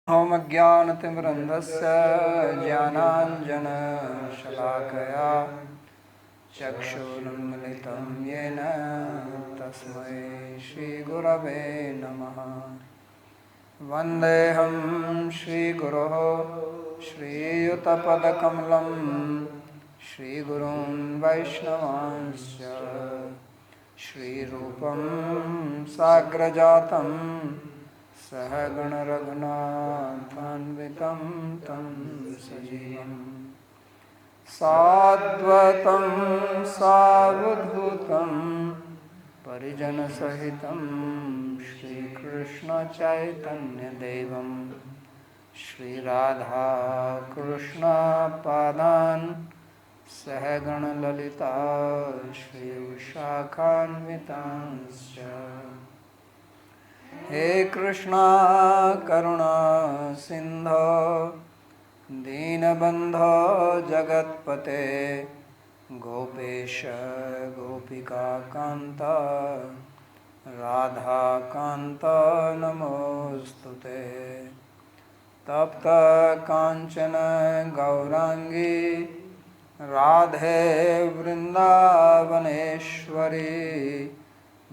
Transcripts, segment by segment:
होमज्ञानतिमिरन्धस्य ज्ञानाञ्जनशलाकया चक्षुरुन्मिलितं येन तस्मै श्रीगुरवे नमः। वन्देऽहं श्रीगुरोः श्रीयुतपदकमलं श्रीगुरून् वैष्णवांश्च श्रीरूपं साग्रजातं सहगण रघुनाथान्वितं तं सजीवं साद्वैतं सावधूतं परिजनसहितं श्रीकृष्णचैतन्यदेवं श्रीराधाकृष्णपादान् सहगण ललिता श्रीविशाखान्वितांश्च। हे कृष्णा करुणा सिंधो दीनबंधो जगत्पते गोपेश गोपिका कांत राधा कांत नमोस्तुते। तप्त कांचन गौरांगी राधे वृंदावनेश्वरी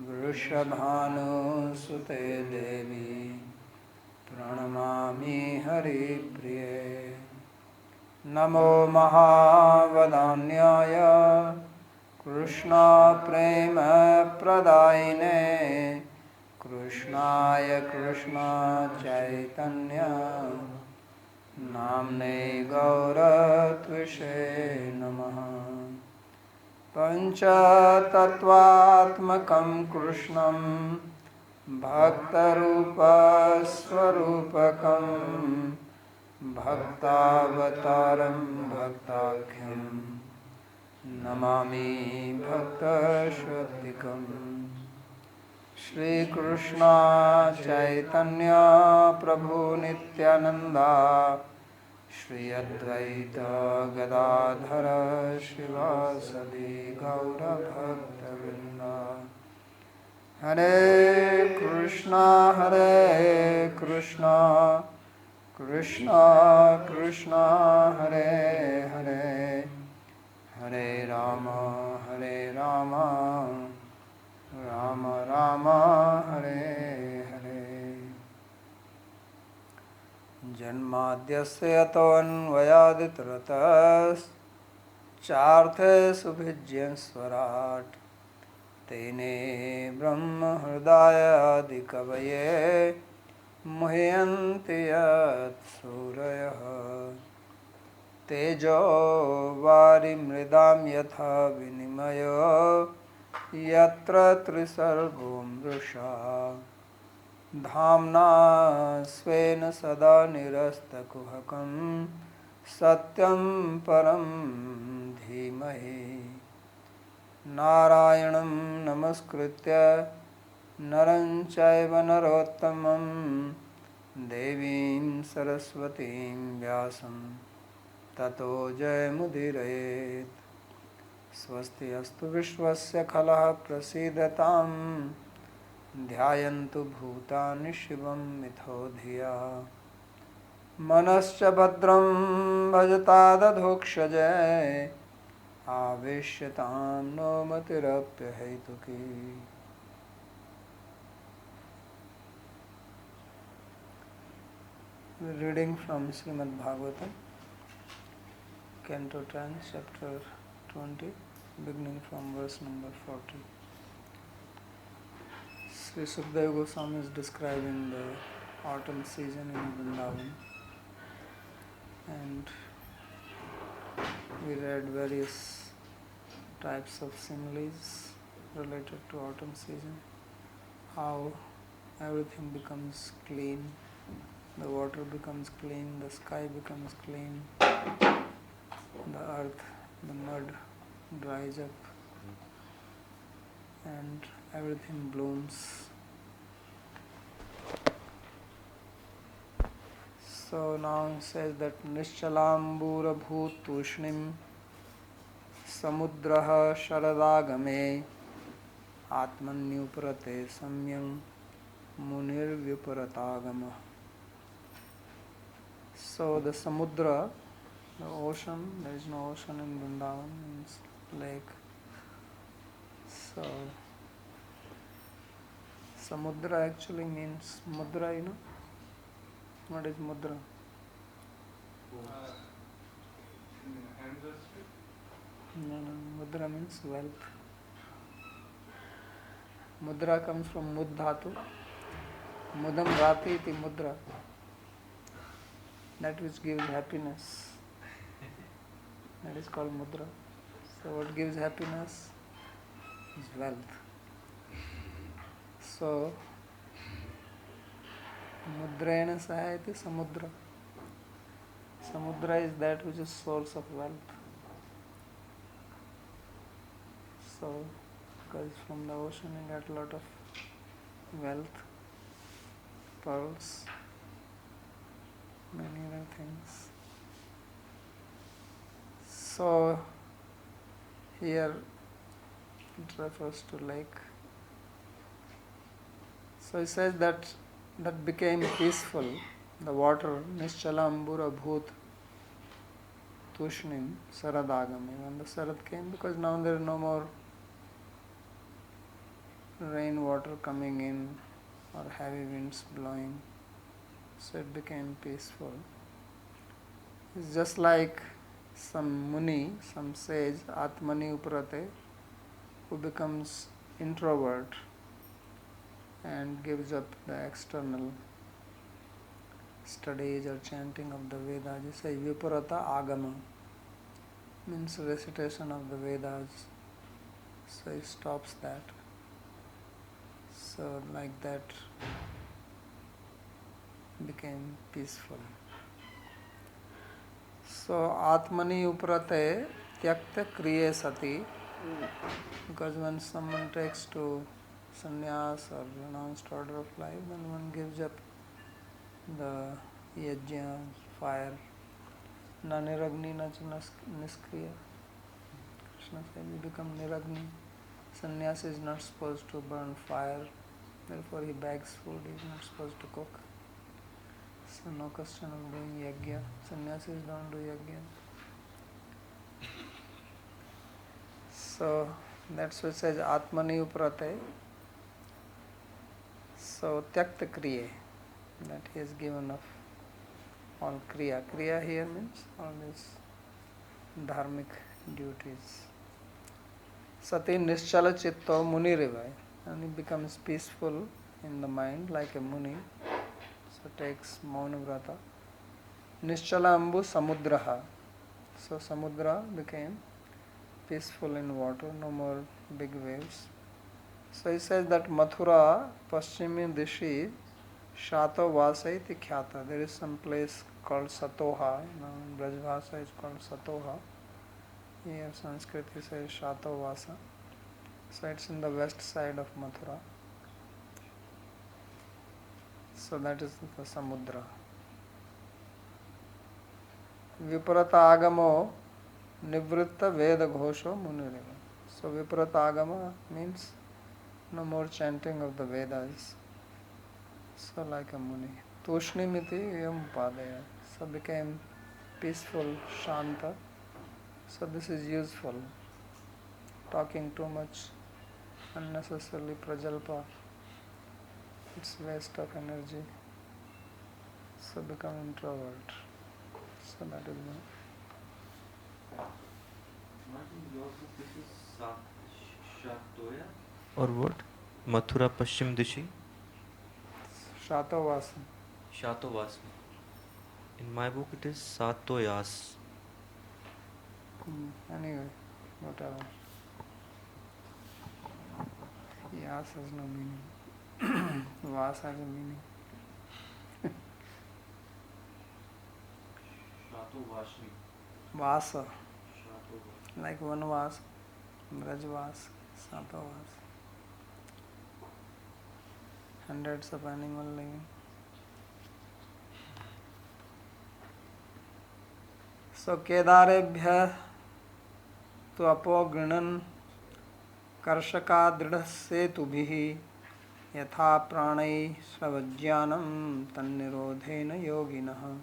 वृषभानुसुते देवी प्रणमामि हरिप्रिये। नमो महावदान्याय कृष्णा प्रेम प्रदायिने कृष्णाय कृष्णा चैतन्य नाम्ने गौरत्विषे नमः। पंचतत्वात्मकं कृष्णं भक्तरूपस्वरूपकं भक्तावतारं भक्ताख्यं नमामि भक्तश्रद्धिकम्। श्रीकृष्ण चैतन्य प्रभु नित्यानंदा श्री अद्वैत गदाधर शिवासदि गौरभक्तवृंद। हरे कृष्णा कृष्णा कृष्णा हरे हरे हरे राम राम राम हरे हरे। जन्माद्यस्य यतोऽन्वयादितरतश्चार्थे सुभिज्यन्स्वराट् तेने ब्रह्महृदायादिकवये मुह्यन्ति यत्सूरयः। तेजो वारिमृदां यथा विनिमयो यत्र त्रिसर्गो मृषा धाम्ना स्वेन सदा निरस्तकुहकं सत्यं परं धीमहि। नारायणं नमस्कृत्य नरं चैव नरोत्तमं देवीं सरस्वतीं व्यासं ततो जयमुदीरयेत्। स्वस्ति अस्तु विश्वस्य खलः प्रसीदतां ध्यायन्तु भूतानि शिवं मिथो धिया। मनश्च भद्रं भजतादधोक्षजय आवेश्यतां no मतिरप्यहैतुकी। Reading from Śrīmad-Bhāgavatam, Canto 10, chapter 20, beginning from verse number 40. Sri Sukadeva Goswami is describing the autumn season in Vrindavan, and we read various types of similes related to autumn season, how everything becomes clean, the water becomes clean, the sky becomes clean, the earth, the mud dries up, and everything blooms. So now it says that Nishchalambura bhut tushnim samudraha sharadagame atmanyuparate samyam munir viparatagama. So the samudra, the ocean, there is no ocean in Vrindavan, means lake. So samudra actually means mudra, you know. What is mudra? No, mudra means wealth. Mudra comes from mud dhatu. Mudam rati iti mudra. That which gives happiness. That is called mudra. So what gives happiness is wealth. So mudraena sahayati samudra. Samudra is that which is source of wealth. So because from the ocean you get a lot of wealth, pearls, many other things. So here it refers to lake. So it says that became peaceful, the water, Nischala Ambura Bhut Tushnim Saradagami. When the Sarad came, because now there is no more rainwater coming in or heavy winds blowing, so it became peaceful. It's just like some muni, some sage, Atmani Uprate, who becomes introvert and gives up the external studies or chanting of the Vedas. You say Viparata Agama, means recitation of the Vedas. So he stops that. So like that became peaceful. So Atmani Uprate Tyakta Kriye Sati, because when someone takes to sannyas or renounced order of life, then one gives up the yajna, fire. Na niragni na niskriya. Krishna said, you become niragni. Sannyas is not supposed to burn fire, therefore he bags food, he is not supposed to cook. So no question of doing yajna. Sannyasis don't do yajna. So that's what it says Atmani Uprate. So Tyakta Kriya, that he has given up all Kriya. Kriya here means all these dharmic duties. Sati Nischala Chitta Muni Rivai, and he becomes peaceful in the mind like a muni. So takes Mauna Vrata. Nischala Ambu Samudraha. So Samudra became peaceful in water, no more big waves. So he says that Mathura, Paschimi Dishi, Shato Vasa iti Khyata. There is some place called Satoha, in Brajbhasa is called Satoha. Here Sanskrit says Shato Vasa. So it's in the west side of Mathura. So that is the Samudra. Viparata Agamo Nivritta Veda Ghosho Muniriva. So Viparata Agama means no more chanting of the Vedas. So like a muni. Tushnimiti Yam Padaya. So became peaceful, Shanta. So this is useful. Talking too much, unnecessarily prajalpa, it's waste of energy. So become introvert. So that is Shatoya or what? Mathura Paschim Dishi? Shatovasa. Shatovas. In my book it is Satoyas. Anyway, whatever. Yas has no meaning. Vas has a meaning. Vasa. Like one vas, Brajvas, Satovas. Hundreds of animal living. So Kedarebhya tu apo grinan karshaka dridhasetubhihi yatha pranai savajyanam tannirodhena yoginah.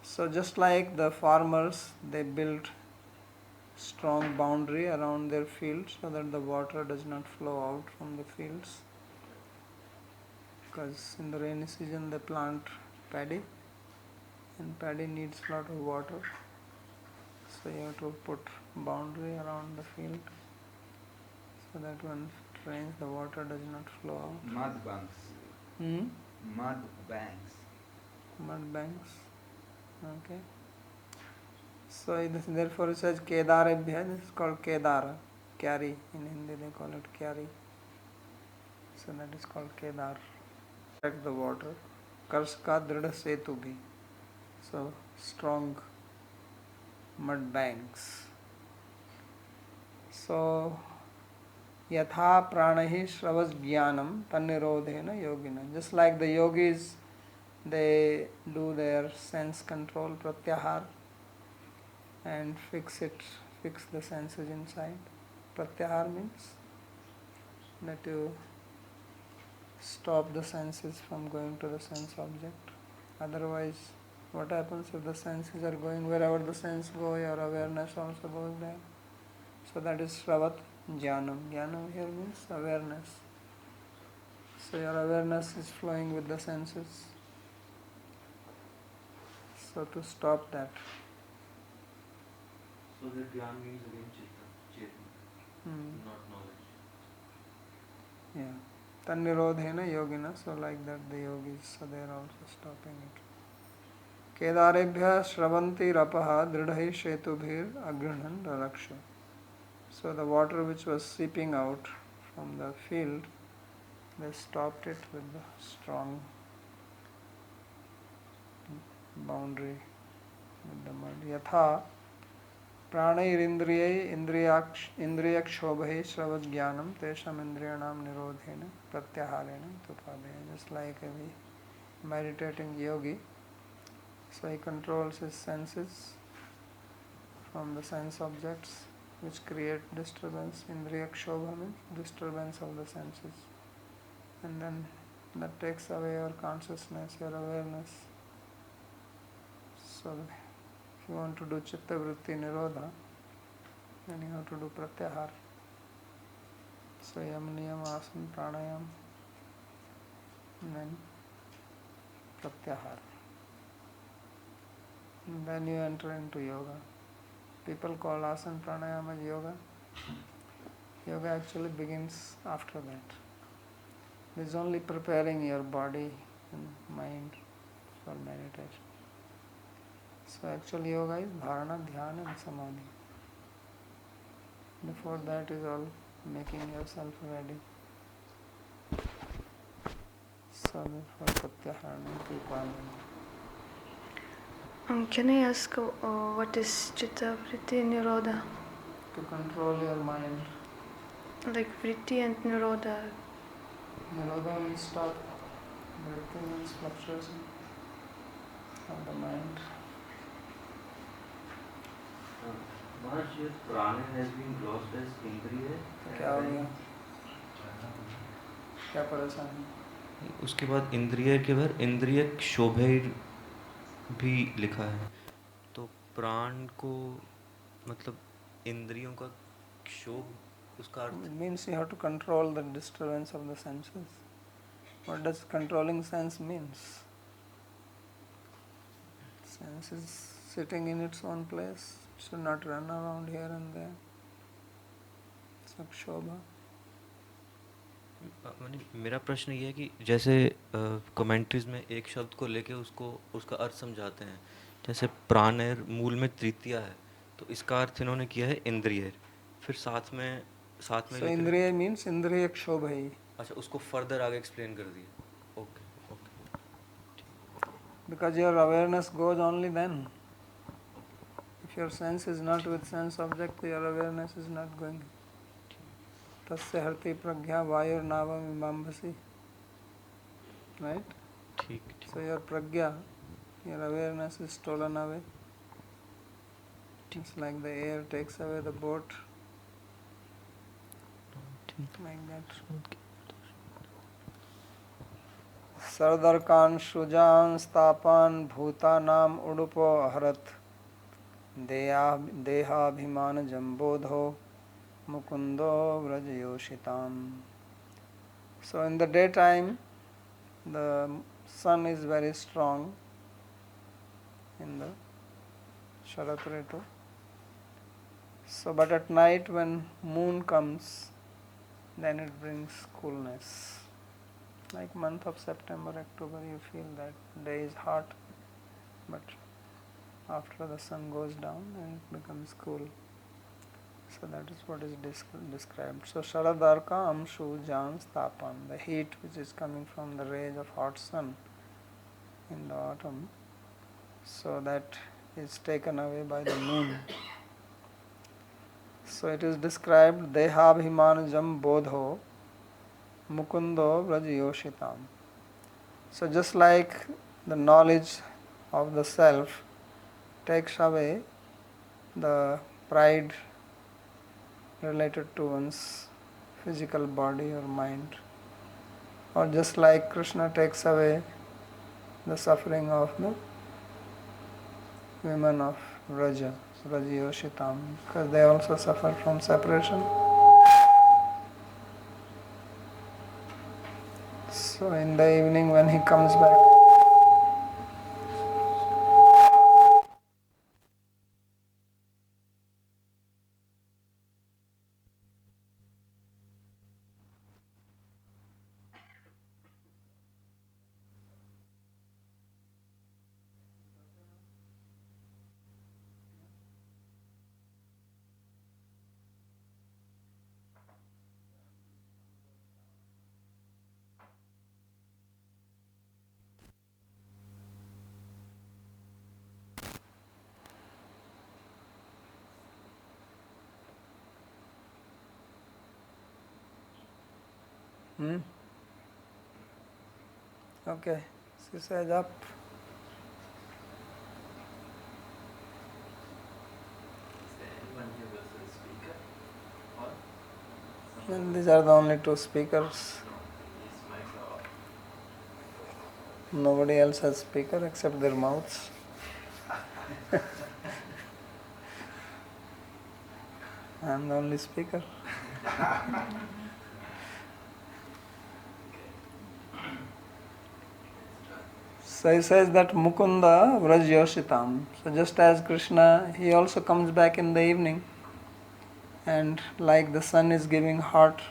So just like the farmers, they built strong boundary around their fields so that the water does not flow out from the fields, because in the rainy season they plant paddy, and paddy needs a lot of water, so you have to put boundary around the field so that when it rains the water does not flow out. Mud banks. Mud banks. Mud banks. Okay. So therefore it says Kedarebhya. This is called Kedara. Kyari. In Hindi they call it Kyari. So that is called Kedar. Protect the water. Karska Drida Setu bhi. So strong mud banks. So Yatha pranahi shravas jnanam tannirodhena yogina. Just like the yogis, they do their sense control pratyahar and fix the senses inside. Pratyahar means that you stop the senses from going to the sense object. Otherwise, what happens if the senses are going wherever the sense go, your awareness also goes there. So that is Shravat Jnanam. Jnanam here means awareness. So your awareness is flowing with the senses. So to stop that. So the Dhyan means again Chaitanya, not knowledge. Yeah. Tannirodhena yogina, so like that the yogis, so they are also stopping it. Kedarebhya shravanti rapaha dridhai shetubhir agrihan raraksha. So the water which was seeping out from the field, they stopped it with the strong boundary with the mud. Yatha प्राणैरिन्द्रियै इंद्रियक्षोभै श्रवज्ञानम तेषाम इंद्रियाणाम निरोधेन प्रत्याहारेण तुपादेन. Just like a meditating yogi, so he controls his senses from the sense objects which create disturbance. Indriyakshobha means disturbance of the senses, and then that takes away your consciousness, your awareness. So if you want to do chitta vritti nirodha, then you have to do pratyahar. So yam niyam asana pranayam, and then pratyahar. And then you enter into yoga. People call asana pranayam as yoga. Yoga actually begins after that. It is only preparing your body and mind for meditation. So actually yoga is dharana, dhyana and samadhi. Before that is all making yourself ready. So therefore pratyahara pripalana. Can I ask what is chitta, vritti, nirodha? To control your mind. Like vritti and nirodha. Nirodha means stop. Vritti means fluctuation of the mind. Maharaj, your prana has been lost as indriya. क्या हो गया? क्या परेशानी? उसके बाद इंद्रिय के बाद इंद्रिय क्षोभे भी लिखा है, तो प्राण को मतलब इंद्रियों का क्षोभ उसका अर्थ. It means you have to control the disturbance of the senses. What does controlling sense means? Sense is sitting in its own place, should not run around here and there. Sakshobha. मेरा प्रश्न ये है कि जैसे commentaries में एक शब्द को लेके उसको उसका अर्थ समझाते हैं, जैसे प्राणैर मूल में तृतीया है, तो इसका अर्थ इन्होंने किया है इंद्रिय, फिर साथ में So इंद्रिय means इंद्रिय क्षोभ है. अच्छा, उसको फर्दर आगे एक्सप्लेन कर दिया. Okay okay. Because your awareness goes only then. If your sense is not with sense object, your awareness is not going. तस्य हरति प्रज्ञा वायुर नावम इमाम्भसी. Right? ठीक. So your pragya, your awareness is stolen away. It's like the air takes away the boat. Like that. Sardarkan Shujan Stapan Bhutanam Udupo Harat Deha Bhimana Jambodho Mukundo Vrajayoshitam. So in the daytime, the sun is very strong in the Sharat Ritu. So, but at night when moon comes, then it brings coolness. Like month of September, October, you feel that day is hot, but after the sun goes down, then it becomes cool. So that is what is described. So Sharadarka Amshu Jan Stapan, the heat which is coming from the rays of hot sun in the autumn, so that is taken away by the moon. So it is described Dehabhimanajam Bodho Mukundo Vrajayoshitam. So just like the knowledge of the self takes away the pride related to one's physical body or mind, or just like Krishna takes away the suffering of the women of Vraja, Vrajayoshitam, because they also suffer from separation. So in the evening when he comes back, okay, she says up. And these are the only two speakers. Nobody else has speaker except their mouths. I am the only speaker. So he says that Mukunda Vrajyoshitam. So just as Krishna, he also comes back in the evening, and like the sun is giving hot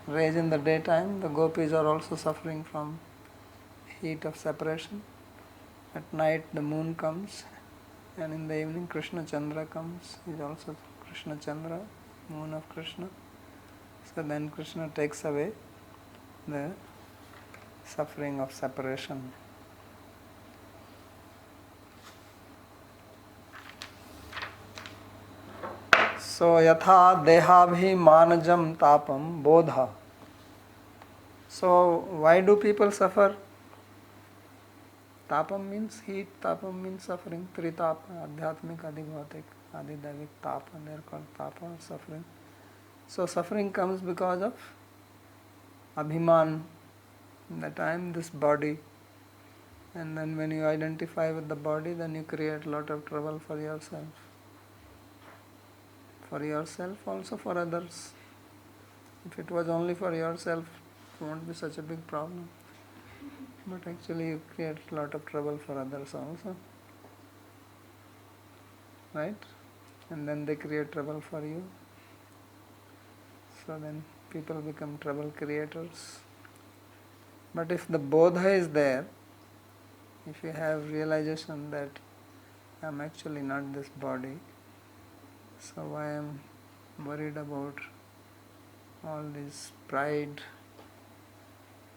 rays in the daytime, the gopis are also suffering from heat of separation. At night the moon comes, and in the evening Krishna Chandra comes. He is also Krishna Chandra, moon of Krishna. So then Krishna takes away the suffering of separation. So yatha dehabhimanajam tapam bodha. So why do people suffer? Tapam means heat, tapam means suffering. Tritapa, adhyatmik, adhibhautik, adhidavik, tapa, they are called tapa, suffering. So suffering comes because of abhiman, that I am this body. And then when you identify with the body, then you create a lot of trouble for yourself. For yourself, also for others. If it was only for yourself, it won't be such a big problem. But actually you create a lot of trouble for others also. Right? And then they create trouble for you. So then people become trouble creators. But if the bodha is there, if you have realization that I am actually not this body, so why I am worried about all this pride,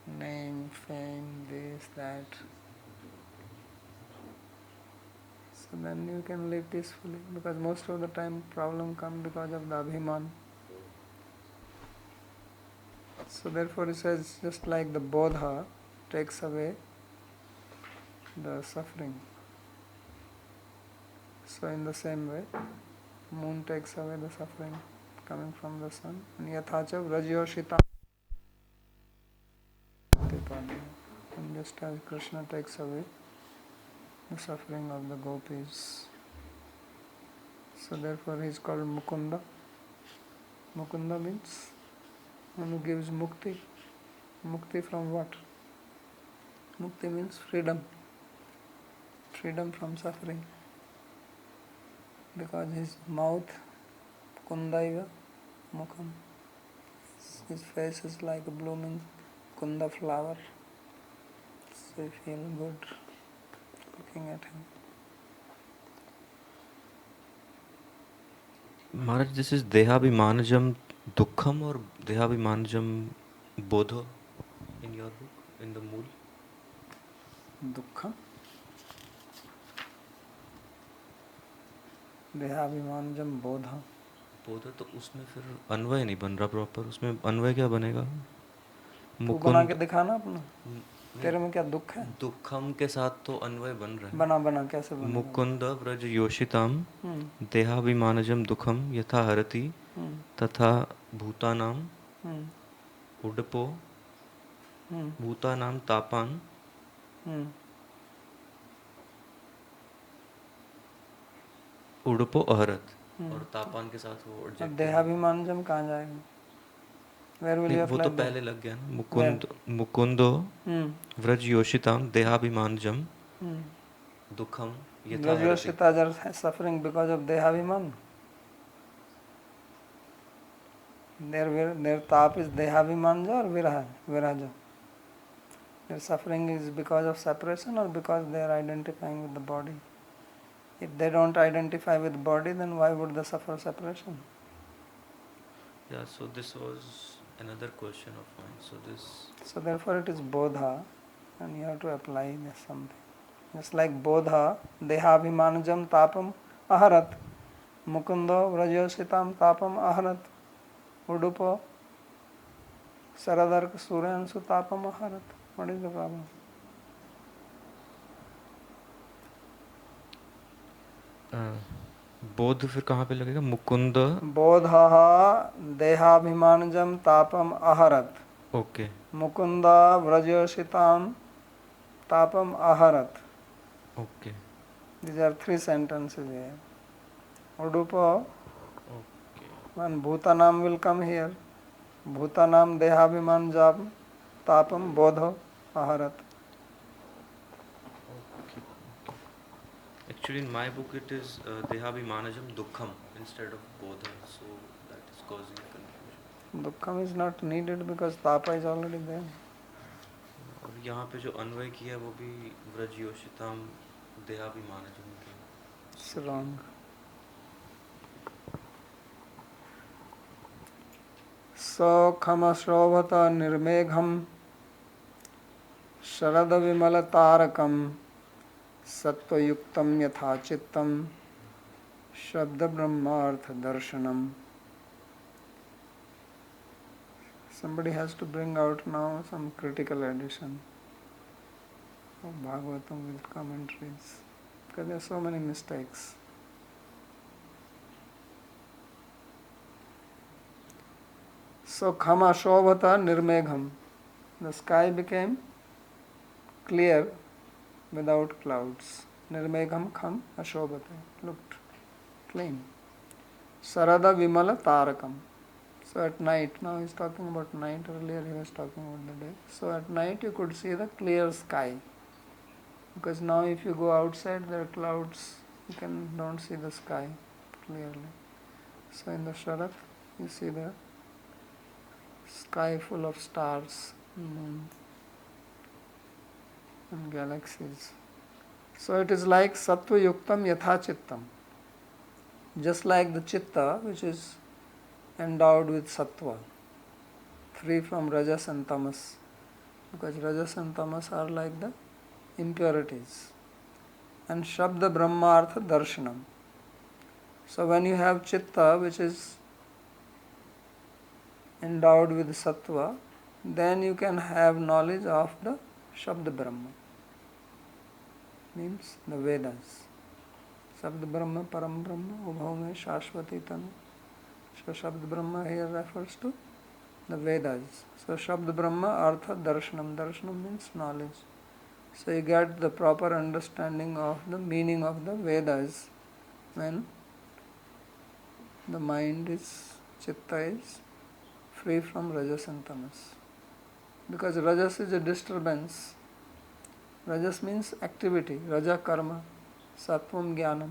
name, fame, this, that. So then you can live peacefully, because most of the time problem come because of the abhiman. So therefore he says, just like the bodha takes away the suffering, so in the same way moon takes away the suffering coming from the sun. And yathacha vrajyoshita. And just as Krishna takes away the suffering of the gopis. So therefore he is called Mukunda. Mukunda means one who gives mukti. Mukti from what? Mukti means freedom. Freedom from suffering. Because his mouth, kundaiva, mukham, his face is like a blooming kunda flower. So you feel good looking at him. Maharaj, this is Dehabhimanajam Dukkham or Dehabhimanajam Bodho in your book, in the Mool? Dukkha. Dehabhimanajam bodha. बोधा तो उसमें फिर अन्वय नहीं बन रहा proper. उसमें अन्वय क्या बनेगा? तू बना के दिखाना अपना. तेरे में क्या दुख है? दुखम के साथ तो अन्वय बन रहा है. बना कैसे बना? मुकुंद व्रज योषिताम देहाभिमानजम दुखम यथा हरति तथा भूतानाम उडपो भूतानाम तापान उडपो अहरत. और तापान के साथ वो अब देहाभिमानजम कहाँ जाएगा? Where will you वो तो पहले लग गया ना. मुकुंदो व्रज योषिताम देहाभिमानजम दुखम यथा हरति. Yoshita are suffering because of Dehabhiman. Their tap is Dehabhimanja or Viraja. Their suffering is because of separation or because they are identifying with the body. If they don't identify with body, then why would they suffer separation? Yeah, so this was another question of mine. So therefore it is bodha, and you have to apply this something. Just like bodha, dehabhimanajam tapam aharat, mukundo vrajyositam tapam aharat, udupo saradarka suryansu tapam aharat. What is the problem? बोध फिर कहाँ पे लगेगा? मुकुंद बोधः देहाभिमानजम तापम अहरत. Okay. Mukund व्रजयोषिताम तापम अहरत. Okay. These are three sentences here. Udupo. Okay. When Bhutanam will come here. Bhutanam dehabhimanjam tapam bodho aharat. Actually, in my book it is Dehabhimanajam Dukkham instead of Bodha, so that is causing confusion. Dukkham is not needed because tapa is already there. और यहाँ पे जो अन्वय किया है वो भी व्रज योषिताम देहाभिमानजम के. It's wrong. Sokhama shrovata nirmegham sharada vimala tarakam sattva-yuktam yatha chittam shabda brahmartha darshanam. Somebody has to bring out now some critical edition of Bhāgavatam with commentaries, because there are so many mistakes. So khama shobhata nirmegham. The sky became clear without clouds. Nirmegham kham ashobhata. Looked clean. Sarada vimala tarakam. So at night, now he is talking about night, earlier he was talking about the day. So at night you could see the clear sky. Because now if you go outside there are clouds, you don't see the sky clearly. So in the Sharat you see the sky full of stars, moon and galaxies. So it is like sattva yuktam yatha chittam. Just like the chitta which is endowed with sattva, free from rajas and tamas. Because rajas and tamas are like the impurities. And shabda brahmartha darshanam. So when you have chitta which is endowed with sattva, then you can have knowledge of the Shabda Brahma. Means the Vedas. Shabda Brahma, Param Brahma, Ubhau mein Shashvati Tanu. So Shabda Brahma here refers to the Vedas. So Shabda Brahma, Artha, Darshanam. Darshanam means knowledge. So you get the proper understanding of the meaning of the Vedas when the mind is, chitta is free from rajas and tamas. Because rajas is a disturbance. Rajas means activity, raja karma, sattvam jnanam,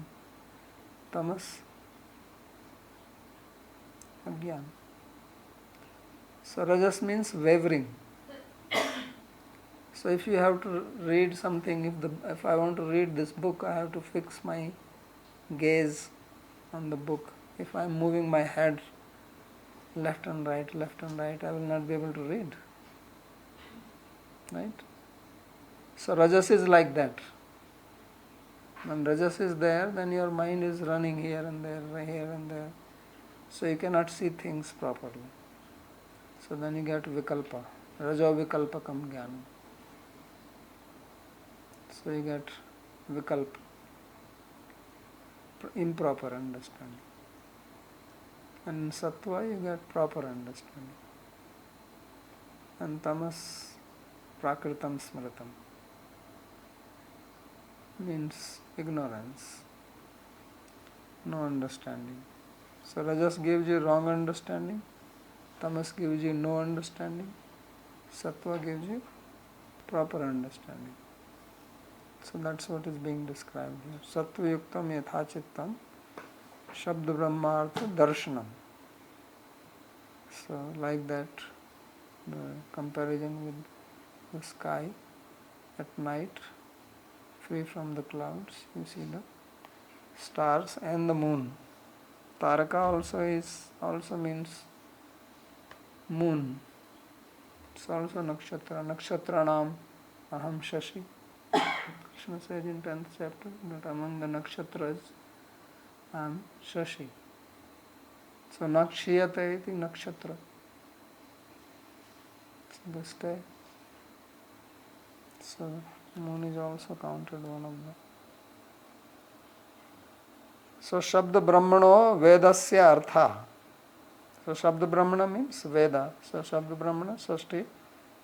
tamas ajnana. So rajas means wavering. So if you have to read something, if I want to read this book, I have to fix my gaze on the book. If I am moving my head left and right, I will not be able to read. Right? So rajas is like that. When rajas is there, then your mind is running here and there. So you cannot see things properly. So then you get vikalpa. Rajo vikalpakam jnanam. So you get vikalpa, improper understanding. And in sattva you get proper understanding. And tamas, prakritam smritam, means ignorance, no understanding. So rajas gives you wrong understanding, tamas gives you no understanding, sattva gives you proper understanding. So that's what is being described here. Sattva yuktam yatha chittam shabda brahmartha darshanam. So like that, the comparison with the sky at night, free from the clouds, you see the stars and the moon. Taraka also means moon. It's also nakshatra. Nakshatra aham shashi. Krishna says in 10th chapter that among the nakshatras I am shashi. So nakshiyate iti nakshatra. It's the sky. So moon is also counted one of them. So Shabda Brahmano Vedasya Artha. So Shabda Brahmana means Veda. So Shabda Brahmana, Sashti,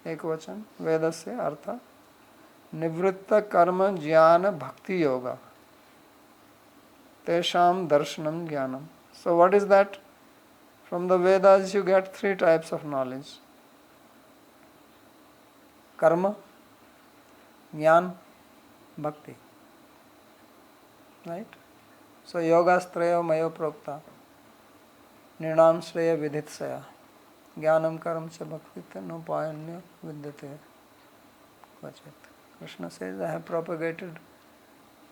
Ekvachan, Vedasya Artha. Nivritta Karma Jnana Bhakti Yoga. Tesham Darshanam Jnanam. So what is that? From the Vedas you get 3 types of knowledge. Karma, Jnana, Bhakti. Right? So yogastraya mayo prokta. Nirnam shreya vidhitsaya. Jnanam karam cha bhakti no payanya vidyate. Kvachit. Krishna says, I have propagated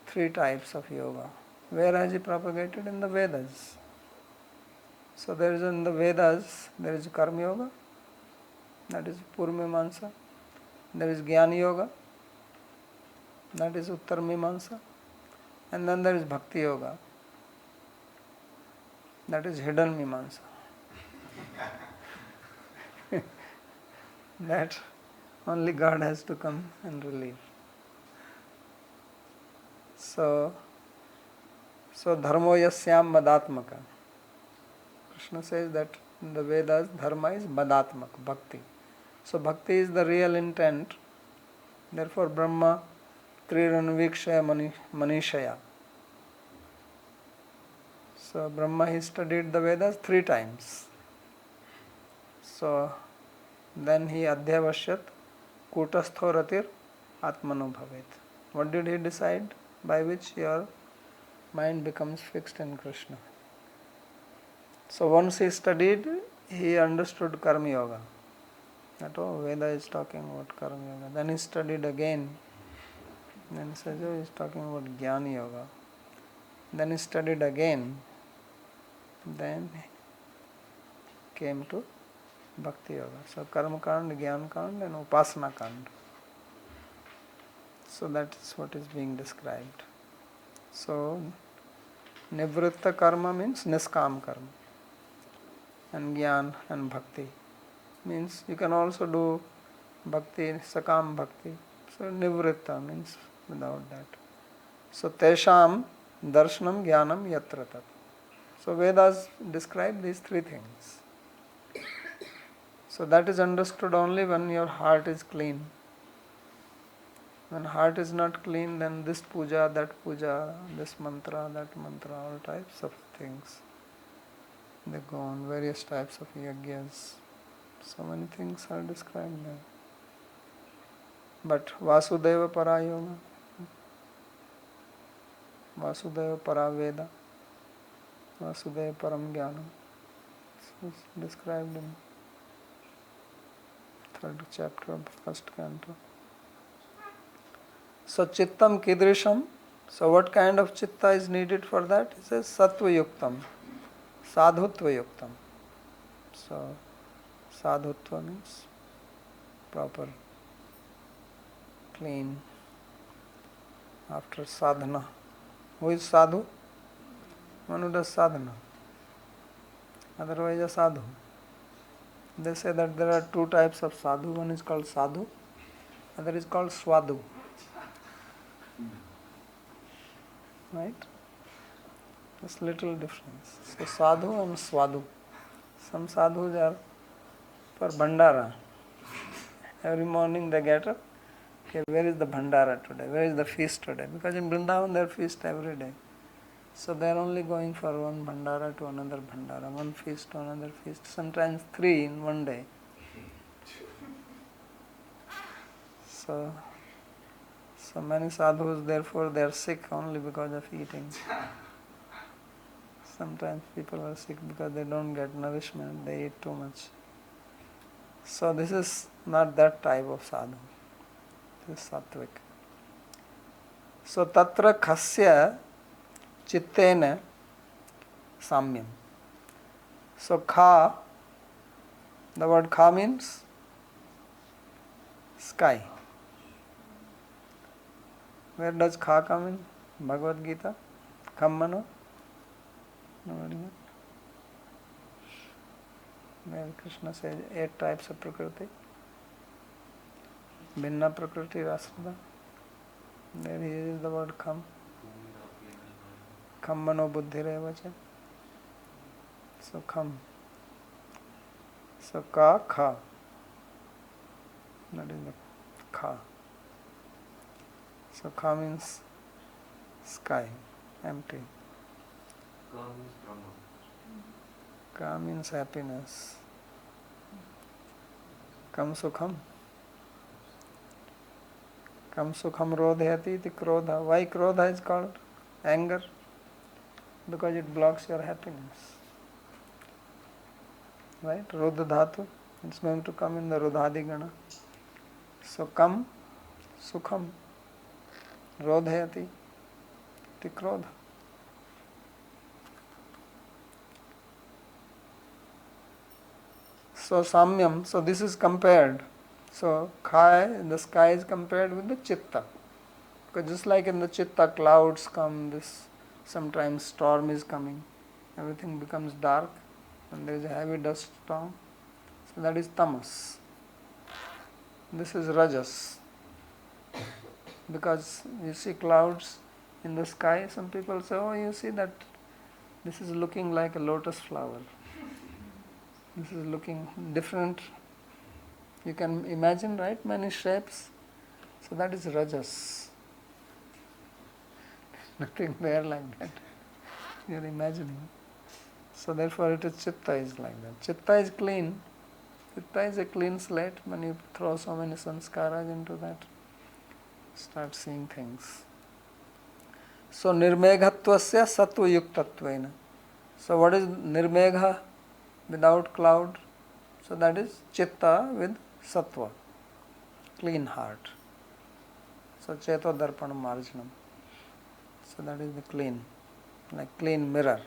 3 types of yoga. Where has he propagated? In the Vedas. So there is in the Vedas, there is Karma Yoga, that is Purvamimamsa. There is Jnana Yoga, that is Uttarmimamsa. And then there is Bhakti Yoga, that is Hidden Mimamsa. That only God has to come and relieve. So dharmo yasyam madatmaka. Krishna says that in the Vedas, dharma is madatmak, bhakti. So bhakti is the real intent. Therefore Brahma triranvikshaya manishaya. So Brahma, he studied the Vedas 3 times. So then he adhyavashyat kutastho ratir atmano bhavet. What did he decide? By which your mind becomes fixed in Krishna. So once he studied, he understood Karma Yoga. That Veda is talking about Karma Yoga. Then he studied again. Then Sajo is talking about Jnana Yoga. Then he studied again. Then came to Bhakti Yoga. So Karma Kand, Jnana Kand and Upasana Kand. So that is what is being described. So Nivritta Karma means Niskam Karma. And Jnana and Bhakti means you can also do Bhakti, Sakam Bhakti. So Nivritta means without that. So Tesham Darshanam Jnanam Yatra Tat. So Vedas describe these 3 things. So So that is understood only when your heart is clean. When heart is not clean, then this puja, this mantra, that mantra, all types of things. They go on, various types of yajnas. So many things are described there. But Vasudeva Parayoga, Vasudeva Paraveda, Vasudeva Param Jnanam. This is described in 3rd chapter of the 1st canto. So Chittam Kidrisham. So what kind of chitta is needed for that? It says Sattva Yuktam, Sadhutva Yuktam. So Sadhutva means proper, clean, after sadhana. Who is sadhu? One who does sadhana. Otherwise a sadhu. They say that there are two types of sadhu. One is called sadhu, other is called swadhu. Right? There's little difference. So sadhu and swadhu. Some sadhus are for bhandara. Every morning they get up. Okay, where is the bhandara today? Where is the feast today? Because in Vrindavan there feast every day. So they are only going for one bhandara to another bhandara, one feast to another feast, sometimes 3 in one day. So many sadhus, therefore they are sick only because of eating. Sometimes people are sick because they don't get nourishment, they eat too much. So this is not that type of sadhu. This is sattvic. So tatra khasya chittena samyam. So kha, the word kha means sky. Where does kha come in? Bhagavad Gita? Khammano? Nobody knows. Where Krishna says 8 types of prakriti. Bhinna prakriti rasada. There he uses the word kham. Khammano buddhirevacha. So kham. So ka, kha. That is the kha. So kha means sky, empty. Ka means Brahma. Ka means happiness. Kam sukham. Kam sukham rodhyati iti krodha. Why krodha is called anger? Because it blocks your happiness. Right? Rodha dhatu. It's going to come in the Rodhadi Gana. So kam sukham rodhyati iti krodha. So samyam, so this is compared. So kha, the sky is compared with the chitta. Because just like in the chitta clouds come, this sometimes storm is coming, everything becomes dark and there is a heavy dust storm. So that is tamas. This is rajas. Because you see clouds in the sky, some people say, oh, you see that this is looking like a lotus flower. This is looking different. You can imagine, right? Many shapes. So that is rajas. Nothing there like that. You are imagining. So therefore it is chitta is like that. Chitta is clean. Chitta is a clean slate. When you throw so many sanskaras into that, start seeing things. So nirmeghatvasya sattva yuktatvena. So what is nirmegha? Without cloud. So that is chitta with sattva, clean heart. So cheto darpanam marjanam. So that is the clean, like clean mirror.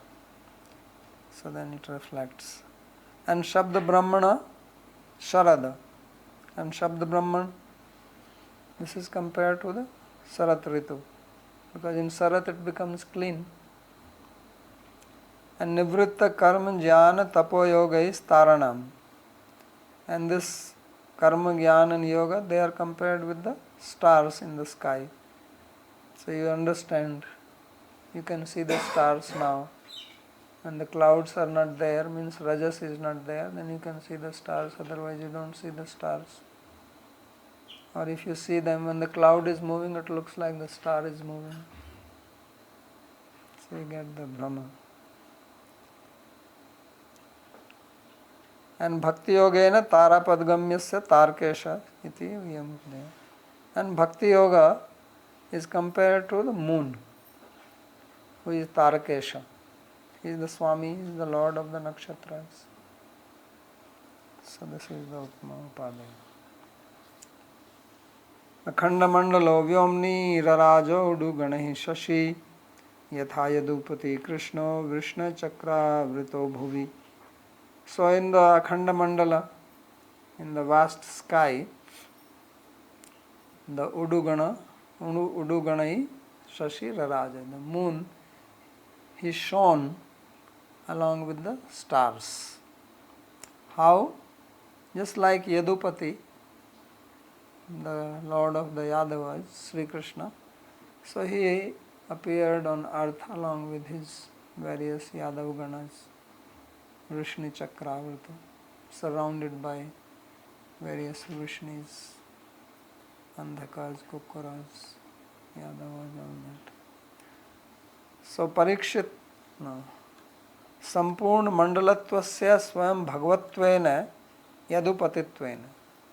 So then it reflects. And Shabda Brahmana, Sharada. And Shabda Brahman, this is compared to the Sarat Ritu. Because in Sarat it becomes clean. And Nivritta Karma Jnana Tapo Yoga is Taranam. And this Karma, Jnana and Yoga, they are compared with the stars in the sky. So you understand, you can see the stars now. When the clouds are not there, means rajas is not there, then you can see the stars, otherwise you don't see the stars. Or if you see them, when the cloud is moving, it looks like the star is moving. So you get the Brahma. And Bhakti Yogena Tarapadgamyasya Tarkesha iti viyamudaya. And Bhakti Yoga is compared to the moon, who is Tarakesha. He is the Swami, he is the Lord of the Nakshatras. So this is the Upama Upadaya. Akhanda Mandalo Vyomni Rarajo Udu Ganahi Shashi Yathaya Dupati Krishna Vrishna Chakra Vrito Bhuvi. So in the Akhanda Mandala, in the vast sky, the Uduganai Shashi Raraja, the moon, he shone along with the stars. How? Just like Yadupati, the Lord of the Yadavas, Sri Krishna, so he appeared on earth along with his various Yadav Ganas, Vrishni Chakravarta, surrounded by various Vrishnis, Andhakas, Kukuras, Yadavas, all that. So Parikshit, no. Sampurna Mandalatvasya Swayam Bhagavatvena Yadupatitvena.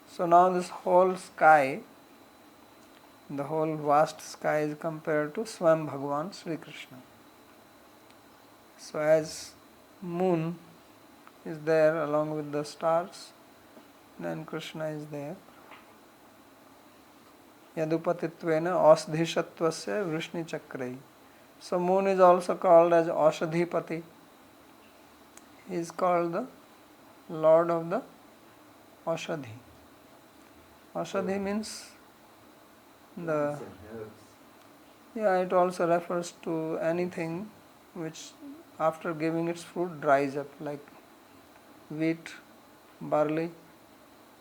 So now this whole sky, the whole vast sky is compared to Swayam Bhagavan Sri Krishna. So as moon is there along with the stars, then Krishna is there. Yadupatitvena Ausdhishatvasya Vrishni Chakrai. So moon is also called as Aushadhipati. He is called the Lord of the Aushadhi. Aushadhi means the... Yeah, it also refers to anything which after giving its fruit dries up, like wheat, barley.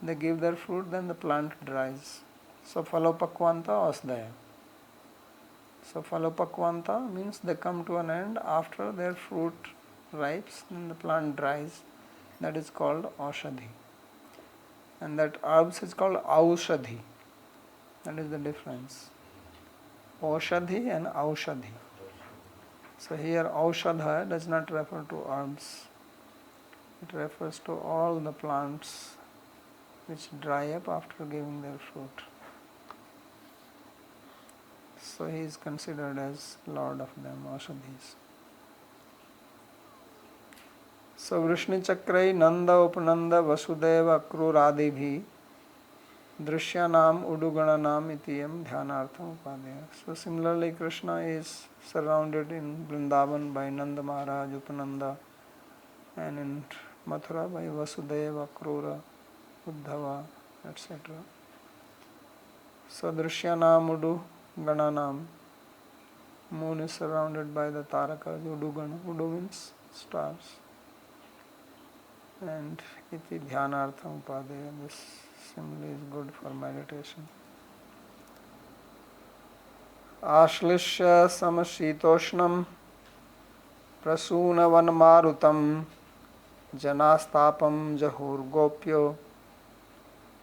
They give their fruit, then the plant dries. So Phalopakvanta Asdaya. So Phalopakvanta means they come to an end after their fruit ripes, then the plant dries. That is called Aushadhi. And that herbs is called Aushadhi. That is the difference. Aushadhi and Aushadhi. So here Aushadha does not refer to herbs. It refers to all the plants which dry up after giving their fruit. So he is considered as Lord of them, Aushadhis. So Vrishni Chakrai Nanda Upananda Vasudeva Akruradibhi Drishyanam Udugananam Itiyam Dhyanartham Upadaya. So similarly Krishna is surrounded in Vrindavan by Nanda Maharaj, Upananda, and in Mathura by Vasudeva, Akrura, Uddhava, etc. So Drishyanam Udu Gananam. Moon is surrounded by the Tarakas, Udugana. Udu means stars. And iti dhyanartham upadaya. This simile is good for meditation. Ashlishya samashitoshnam prasuna vanmarutam janastapam jahur gopyo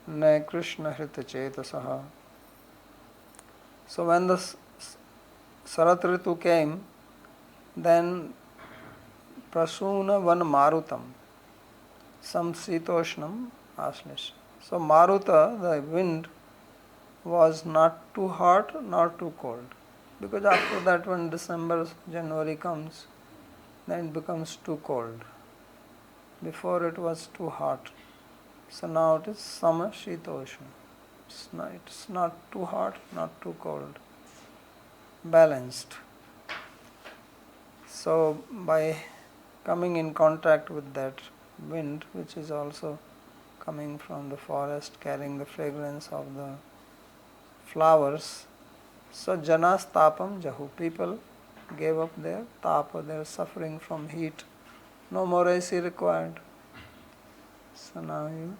ne krishna hrita chetasaha. So when the Sarat Ritu came, then prasuna vanmarutam samsitoshnam ashlishya. So Maruta, the wind, was not too hot nor too cold. Because after that when December, January comes, then it becomes too cold. Before it was too hot. So now it is Sama Shitoshna. It's not too hot, not too cold. Balanced. So by coming in contact with that wind, which is also coming from the forest, carrying the fragrance of the flowers, so janas tapam jahu, people gave up their tapa, their suffering from heat. No more AC required. So now you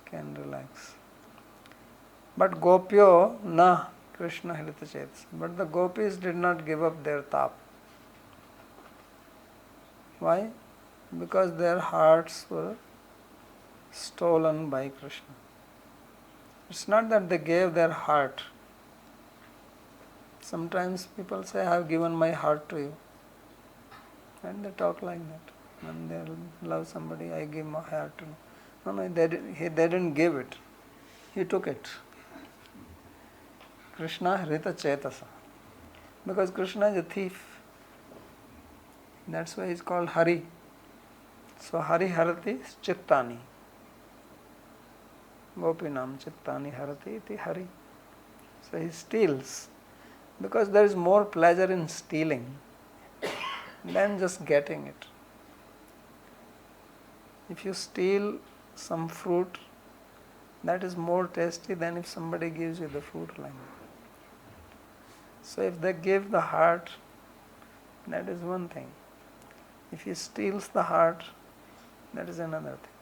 can relax. But gopyo na Krishna hrita chetas. But the gopis did not give up their tap. Why? Because their hearts were stolen by Krishna. It's not that they gave their heart. Sometimes people say, I have given my heart to you. And they talk like that. When they love somebody, I give my heart to you. No, they didn't give it. He took it. Krishna Hrita Chetasa. Because Krishna is a thief. That's why he's called Hari. So Hari Harati Chittani. Gopinam Chittani Harati iti Hari. So he steals. Because there is more pleasure in stealing than just getting it. If you steal some fruit, that is more tasty than if somebody gives you the fruit like that. So if they give the heart, that is one thing. If he steals the heart, that is another thing.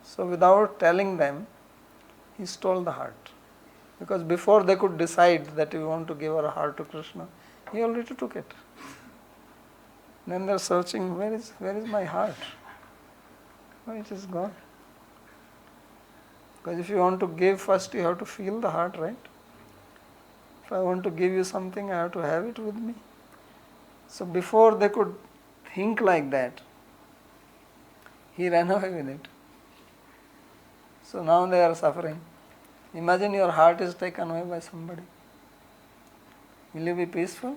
So without telling them, he stole the heart. Because before they could decide that we want to give our heart to Krishna, he already took it. Then they are searching, where is my heart? Oh, it is gone. Because if you want to give first, you have to feel the heart, right? If I want to give you something, I have to have it with me. So before they could think like that, he ran away with it. So now they are suffering. Imagine your heart is taken away by somebody. Will you be peaceful?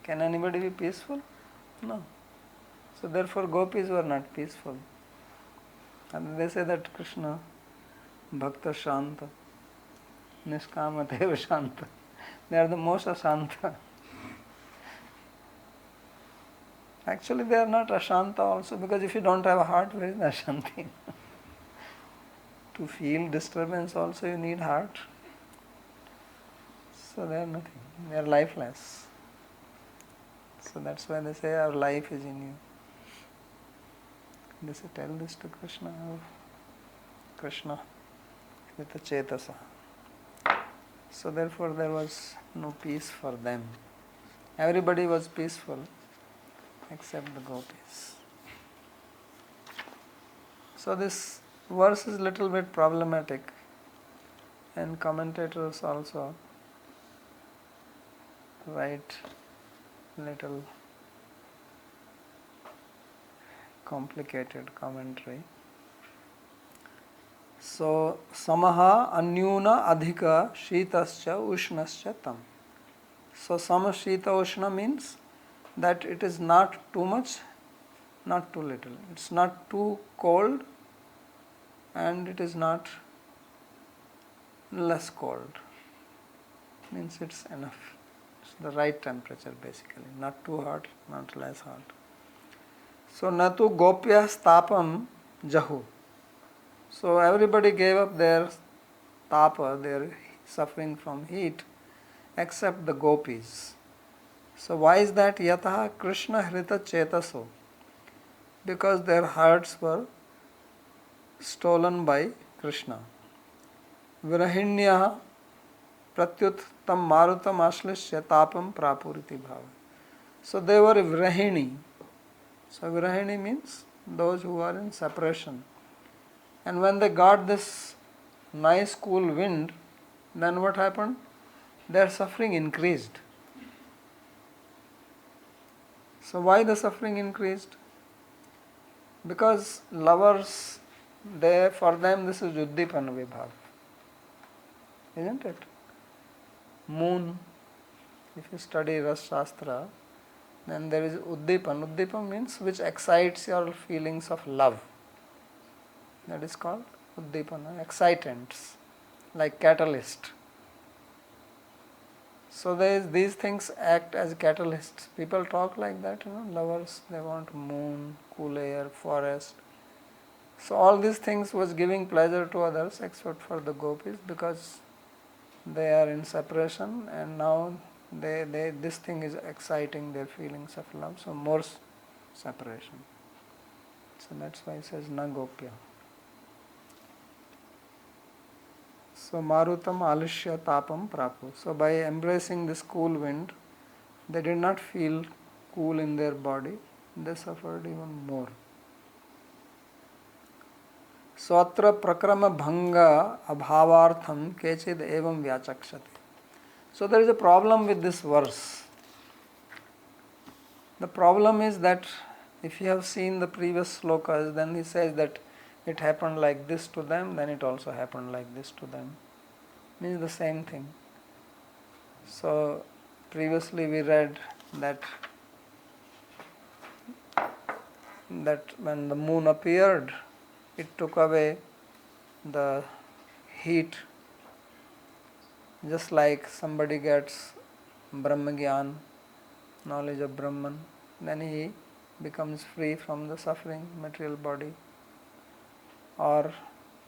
Can anybody be peaceful? No. So therefore gopis were not peaceful. And they say that Krishna, Bhakta Shanta, Niskama Deva Shanta. They are the most Ashanta. Actually they are not Ashanta also, because if you don't have a heart, where is the Ashanti? To feel disturbance also you need heart. So they are nothing. They are lifeless. So that's why they say our life is in you. They say tell this to Krishna. Krishna with the Chetasa. So therefore there was no peace for them. Everybody was peaceful except the gopis. So this verse is little bit problematic, and commentators also write little complicated commentary. So samaha anyuna adhika shitascha ushnascha tam. So sama shita ushna means that it is not too much, not too little. It's not too cold and it is not less cold. Means it's enough. It's the right temperature basically. Not too hot, not less hot. So natu gopya stapam jahu. So everybody gave up their tapa, their suffering from heat, except the gopis. So why is that? Yataha Krishna hrita chetaso. Because their hearts were stolen by Krishna. Virahinya pratyut tam marutam ashlishya tapam prapuriti bhava. So they were virahini. So virahini means those who are in separation. And when they got this nice cool wind, then what happened? Their suffering increased. So why the suffering increased? Because lovers, for them this is Uddipana Vibhav. Isn't it? Moon, if you study Ras Shastra, then there is Uddipan. Uddipan means which excites your feelings of love. That is called Uddipana, excitants, like catalyst. So these things act as catalysts. People talk like that, lovers, they want moon, cool air, forest. So all these things was giving pleasure to others except for the gopis, because they are in separation and now this thing is exciting their feelings of love, so more separation. So that's why it says na gopya. So marutam alishya tapam prapu. So by embracing this cool wind, they did not feel cool in their body, they suffered even more. Swatra prakrama bhanga abhavartham kechid evam vyachakshati. So there is a problem with this verse. The problem is that if you have seen the previous slokas, then he says that it happened like this to them, then it also happened like this to them. Means the same thing. So previously we read that when the moon appeared, it took away the heat, just like somebody gets Brahmagyan, knowledge of Brahman, then he becomes free from the suffering material body. Or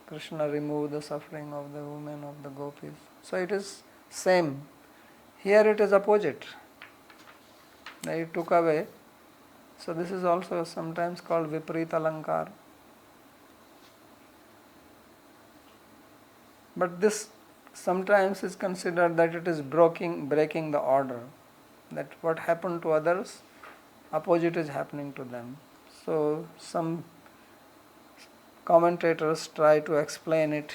Krishna removed the suffering of the women, of the gopis. So it is same. Here it is opposite. He took away. So this is also sometimes called Viparita Alankar. But this sometimes is considered that it is breaking the order. That what happened to others, opposite is happening to them. So some commentators try to explain it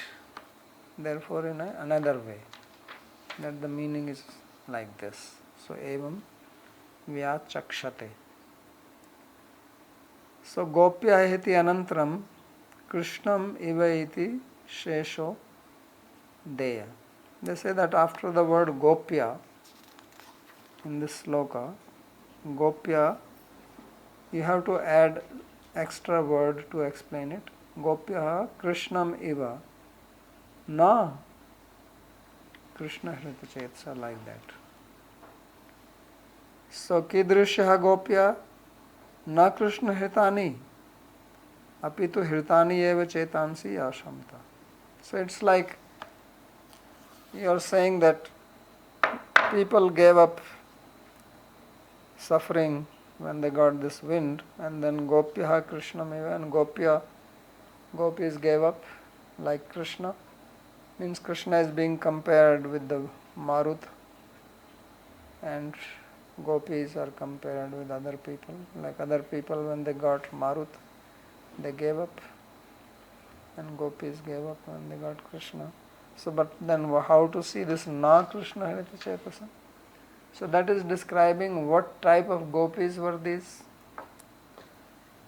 therefore in another way. That the meaning is like this. So evam vyachakshate. So gopya iti anantram krishnam iva iti shesho deya. They say that after the word gopya in this sloka, gopya, you have to add extra word to explain it. Gopya krishnam iva na Krishna hrita chetsa, like that. So kidrishya gopya na Krishna hritani apitu hritani eva chetansi ashamta. So it's like you are saying that people gave up suffering when they got this wind, and then gopya Krishna eva, and gopis gave up like Krishna. Means Krishna is being compared with the Marut, and gopis are compared with other people. Like other people, when they got Marut, they gave up, and gopis gave up when they got Krishna. So, but then how to see this na Krishna hrita chetasa? So that is describing what type of gopis were these.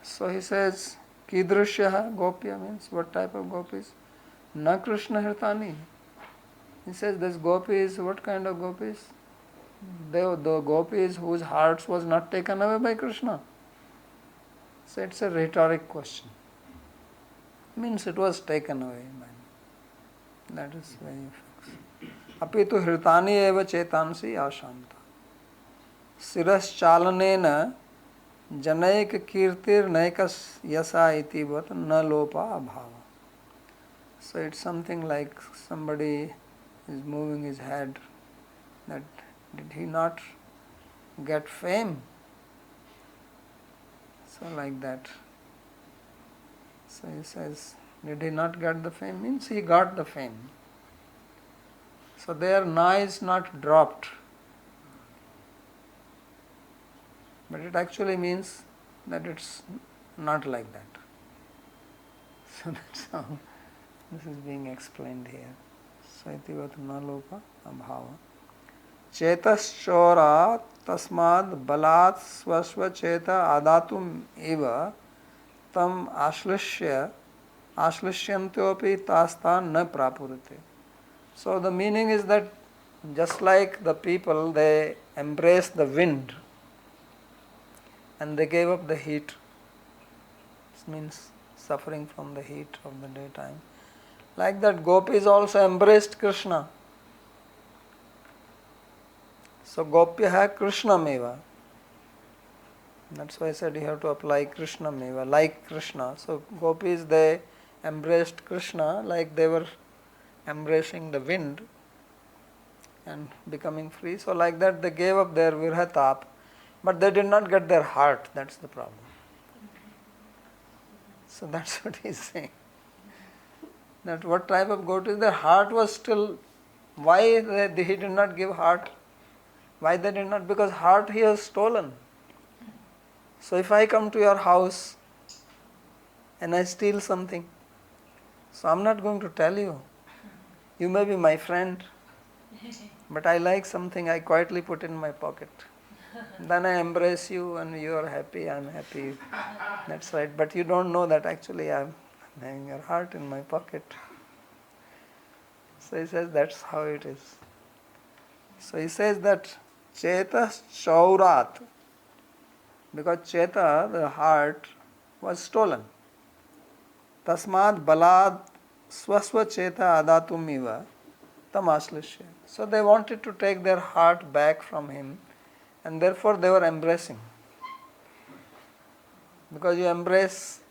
So he says, kidrishya gopya means what type of gopis? Na Krishna hritani. He says this gopis, what kind of gopis? The gopis whose hearts was not taken away by Krishna. So it's a rhetoric question. Means it was taken away. That is very fixed. Apitu hritani eva chetansi ashanta. Siras chalanena janaik kirtir naikas yasa iti vat na lopa abhava. So it's something like somebody is moving his head, that did he not get fame? So like that. So he says, did he not get the fame? Means he got the fame. So their na is not dropped. But it actually means that it's not like that. So that's how this is being explained here. Saitivat na lopa abhava. Chetas chora tasmad balat swasva cheta adatum eva tam ashlishyantopi tasta na prapurite. So the meaning is that just like the people, they embraced the wind and they gave up the heat. This means suffering from the heat of the daytime. Like that, gopis also embraced Krishna. So gopya hai Krishna meva. That's why I said you have to apply Krishna meva, like Krishna. So gopis, they embraced Krishna like they were embracing the wind and becoming free. So like that they gave up their virhatap, but they did not get their heart. That's the problem. So that's what he's saying. That what type of gopis, their heart was still, why he did not give heart? Why they did not? Because heart he has stolen. So if I come to your house and I steal something, so I'm not going to tell you. You may be my friend, but I like something, I quietly put in my pocket. Then I embrace you and you are happy, I'm happy. That's right. But you don't know that actually I'm having your heart in my pocket. So he says that's how it is. So he says that Cheta Chaurat, because Cheta, the heart, was stolen. Tasmad Balad Swaswa Cheta Adatumiva Tamashlishya. So they wanted to take their heart back from him, and therefore they were embracing. Because you embrace,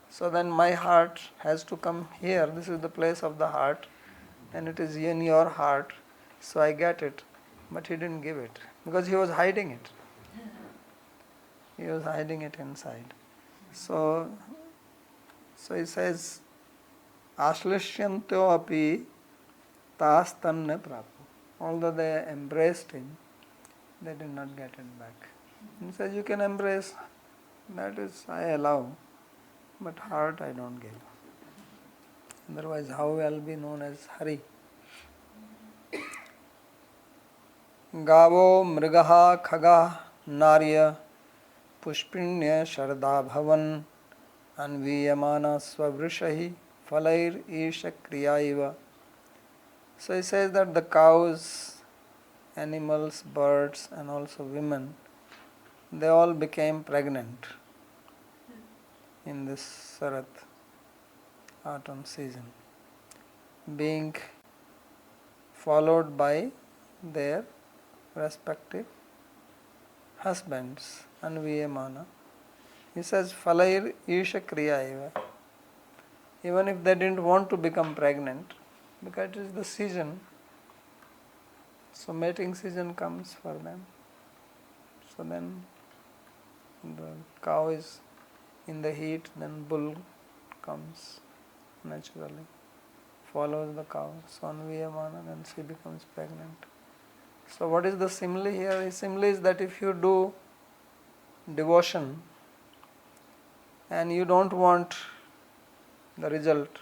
so then my heart has to come here. This is the place of the heart, and it is in your heart. So I get it. But he didn't give it because he was hiding it. He was hiding it inside. So he says, Ashlishyanto api tastanna prapu. Although they embraced him, they did not get it back. He says, you can embrace, that is, I allow, but heart I don't give. Otherwise, how will I be known as Hari? Gavo mrigaha khaga narya pushpinya sharda bhavan anviyamana svavrishahi falair isha kriyaiva. So he says that the cows, animals, birds and also women, they all became pregnant in this Sarat autumn season, being followed by their respective husbands, anviyamana. He says, Falair isha kriyaiva. Even if they didn't want to become pregnant, because it is the season, so mating season comes for them. So then the cow is in the heat, then bull comes naturally, follows the cow. So anviyamana, then she becomes pregnant. So what is the simile here? The simile is that if you do devotion and you don't want the result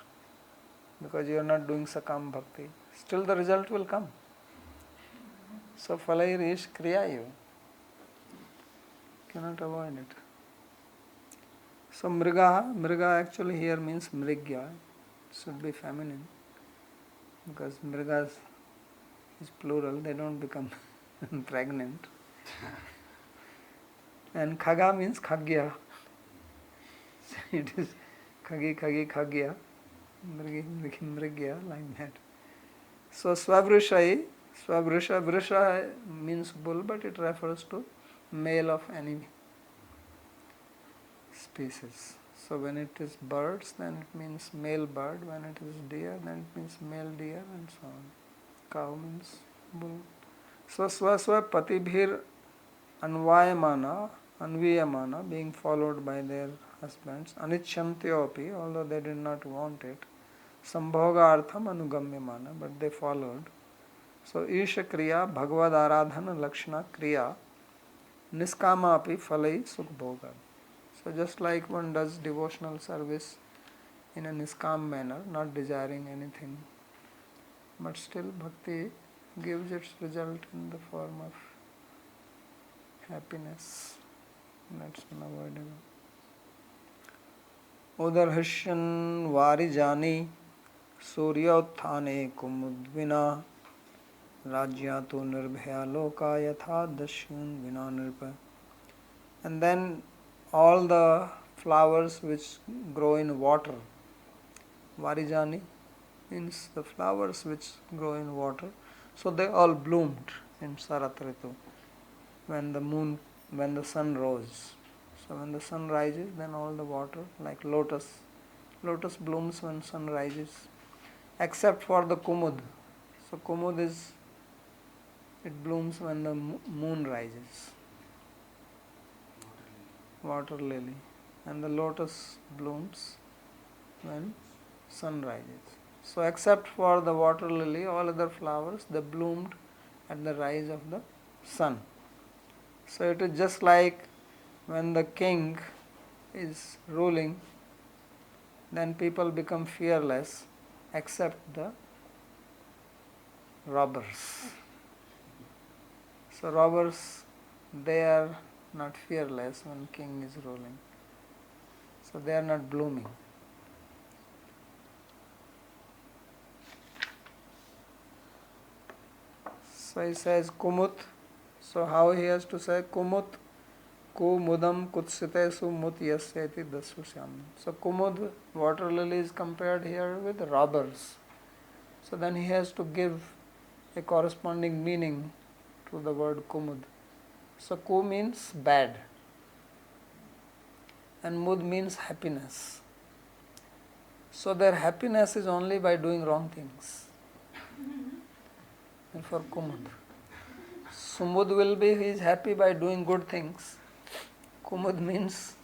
because you are not doing sakam bhakti, still the result will come. So falair ish kriyayu. Cannot avoid it. So mriga actually here means mrigya. Should be feminine because mrigas is plural, they don't become pregnant. And khaga means khagya. It is khagi khagya, mrigya, like that. So swavrishai, vrisha means bull, but it refers to male of any species. So when it is birds, then it means male bird. When it is deer, then it means male deer, and so on. Cow means bull. So swaswa patibhir anviyamana, being followed by their husbands, anichyantyopi, although they did not want it, sambhogartham anugamyamana, but they followed. So isha kriya bhagavad aradhana lakshana kriya niskama api falai sukhbhoga. So just like one does devotional service in a niskam manner, not desiring anything, but still bhakti gives its result in the form of happiness. That's unavoidable. Udarhishyan varijani suryauthane kumudvina rajyato nirbhaya loka yatha dashyun vina nirpa. And then all the flowers which grow in water, varijani means the flowers which grow in water, so they all bloomed in Sarat Ritu when the sun rose. So when the sun rises, then all the water, like lotus blooms when sun rises, except for the kumud. So kumud it blooms when the moon rises. Water lily. And the lotus blooms when sun rises. So except for the water lily, all other flowers, they bloomed at the rise of the sun. So it is just like when the king is ruling, then people become fearless except the robbers. So robbers, they are not fearless when king is ruling. So they are not blooming. So he says kumut. So how he has to say kumut? Ku mudam kutsitesu mut yasyati dasusyam. So kumud, water lily, is compared here with robbers. So then he has to give a corresponding meaning to the word kumud. So ku means bad and mud means happiness. So their happiness is only by doing wrong things. Therefore kumud. Sumud will be, he is happy by doing good things. Kumud means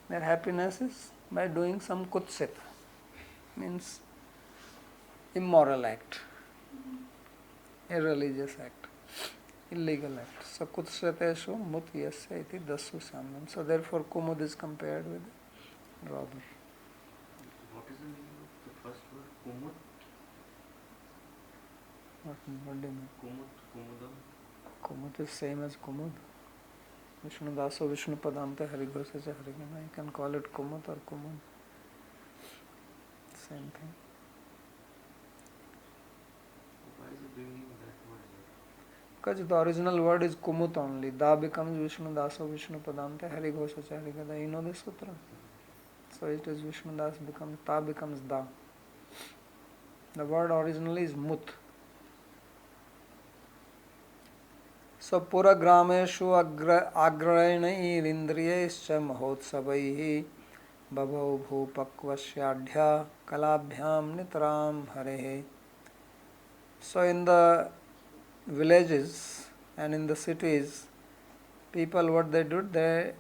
their happiness is by doing some kutsit, means immoral act, irreligious act, illegal act. So kutsrateshu mut yasya iti dasu samyam. So therefore kumud is compared with robber. What is the meaning of the first word? Kumut? What do you mean? Kumut, kumudam. Kumud is same as kumud. Vishnu daso Vishnu padante harighosa cha harigana. You can call it kumut or kumud. Same thing. Why is he bringing that word here? Because the original word is kumut only. Da becomes Vishnu daso Vishnu padante harighosa cha harigana. You know this sutra? So it is Vishnu das becomes, ta becomes da. The word originally is mut. So pura grameshu agrayanairindriyescha mahotsavaihi babhau bhupakvasyadhya kalabhyam nitram harehe. So in the villages and in the cities, people, what they did, they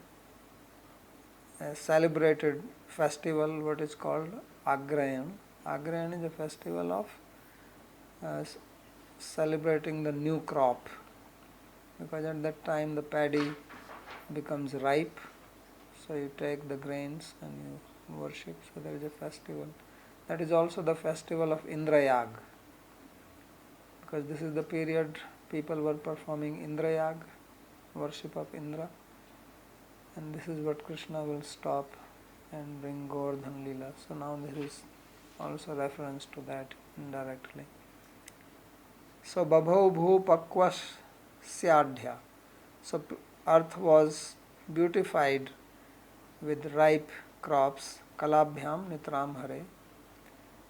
celebrated festival what is called Agrayan. Agrayan is a festival of celebrating the new crop, because at that time the paddy becomes ripe, so you take the grains and you worship. So there is a festival. That is also the festival of Indrayag, because this is the period people were performing Indrayag, worship of Indra, and this is what Krishna will stop and bring Govardhan-līlā. So now this is also reference to that indirectly. So babhau bhu pakvas syadhya. So earth was beautified with ripe crops, kalabhyam nitram hare,